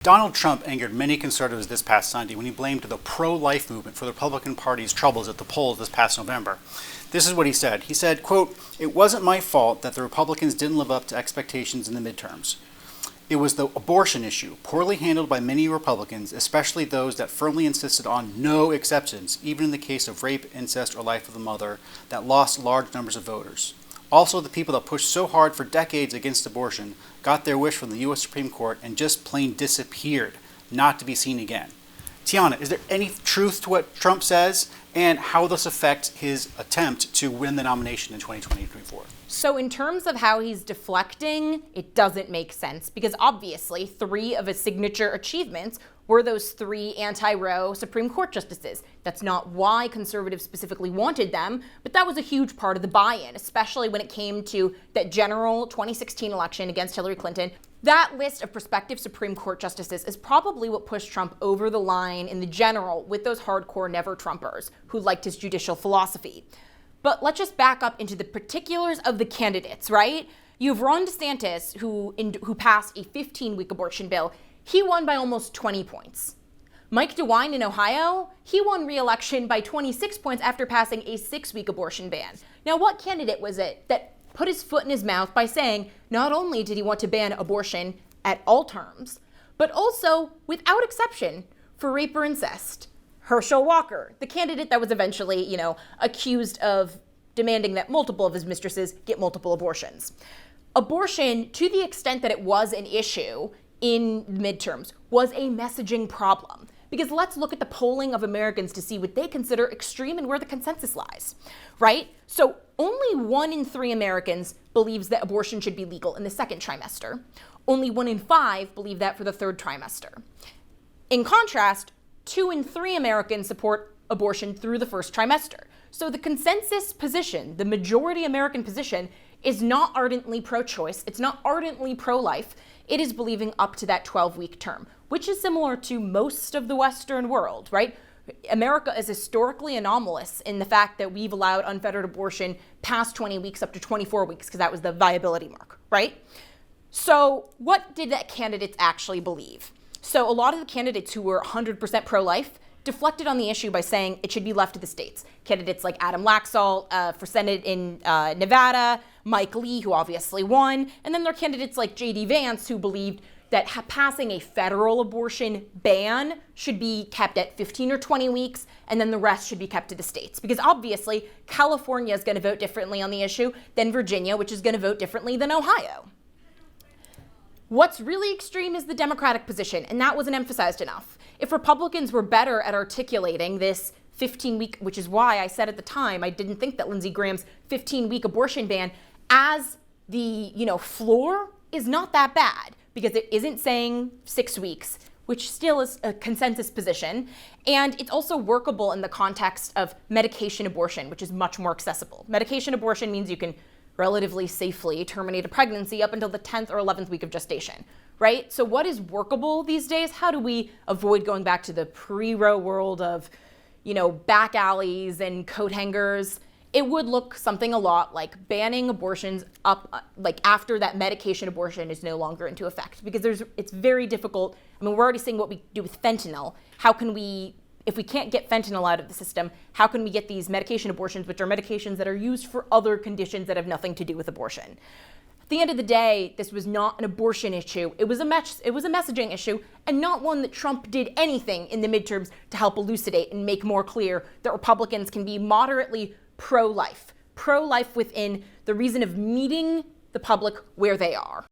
Donald Trump angered many conservatives this past Sunday when he blamed the pro-life movement for the Republican Party's troubles at the polls this past November. This is what he said. He said, quote, "It wasn't my fault that the Republicans didn't live up to expectations in the midterms. It was the abortion issue, poorly handled by many Republicans, especially those that firmly insisted on no exceptions, even in the case of rape, incest, or life of the mother, that lost large numbers of voters. Also, the people that pushed so hard for decades against abortion got their wish from the U.S. Supreme Court and just plain disappeared, not to be seen again." Tiana, is there any truth to what Trump says, and how this affects his attempt to win the nomination in 2024? So in terms of how he's deflecting, it doesn't make sense because obviously 3 of his signature achievements were those 3 anti-Roe Supreme Court justices. That's not why conservatives specifically wanted them, but that was a huge part of the buy-in, especially when it came to that general 2016 election against Hillary Clinton. That list of prospective Supreme Court justices is probably what pushed Trump over the line in the general with those hardcore never-Trumpers who liked his judicial philosophy. But let's just back up into the particulars of the candidates, right? You have Ron DeSantis, who passed a 15-week abortion bill. He won by almost 20 points. Mike DeWine in Ohio, he won re-election by 26 points after passing a 6-week abortion ban. Now, what candidate was it that put his foot in his mouth by saying not only did he want to ban abortion at all terms, but also without exception for rape or incest? Herschel Walker, the candidate that was eventually, accused of demanding that multiple of his mistresses get multiple abortions. Abortion, to the extent that it was an issue in midterms, was a messaging problem. Because let's look at the polling of Americans to see what they consider extreme and where the consensus lies, right? So only 1 in 3 Americans believes that abortion should be legal in the 2nd trimester. Only 1 in 5 believe that for the 3rd trimester. In contrast, 2 in 3 Americans support abortion through the 1st trimester. So the consensus position, the majority American position, is not ardently pro-choice, it's not ardently pro-life, it is believing up to that 12-week term, which is similar to most of the Western world, right? America is historically anomalous in the fact that we've allowed unfettered abortion past 20 weeks up to 24 weeks, because that was the viability mark, right? So what did the candidates actually believe? So a lot of the candidates who were 100% pro-life deflected on the issue by saying it should be left to the states. Candidates like Adam Laxalt for Senate in Nevada, Mike Lee, who obviously won, and then there are candidates like J.D. Vance, who believed that passing a federal abortion ban should be kept at 15 or 20 weeks, and then the rest should be kept to the states. Because obviously, California is going to vote differently on the issue than Virginia, which is going to vote differently than Ohio. What's really extreme is the Democratic position, and that wasn't emphasized enough. If Republicans were better at articulating this 15-week, which is why I said at the time I didn't think that Lindsey Graham's 15-week abortion ban as the, floor is not that bad, because it isn't saying 6 weeks, which still is a consensus position, and it's also workable in the context of medication abortion, which is much more accessible. Medication abortion means you can relatively safely terminate a pregnancy up until the 10th or 11th week of gestation, right? So what is workable these days? How do we avoid going back to the pre-Roe world of, back alleys and coat hangers? It would look something a lot like banning abortions up, after that medication abortion is no longer into effect, because it's very difficult. I mean, we're already seeing what we do with fentanyl. How can we, if we can't get fentanyl out of the system, how can we get these medication abortions, which are medications that are used for other conditions that have nothing to do with abortion? At the end of the day, this was not an abortion issue. It was a messaging issue, and not one that Trump did anything in the midterms to help elucidate and make more clear that Republicans can be moderately pro-life within the reason of meeting the public where they are.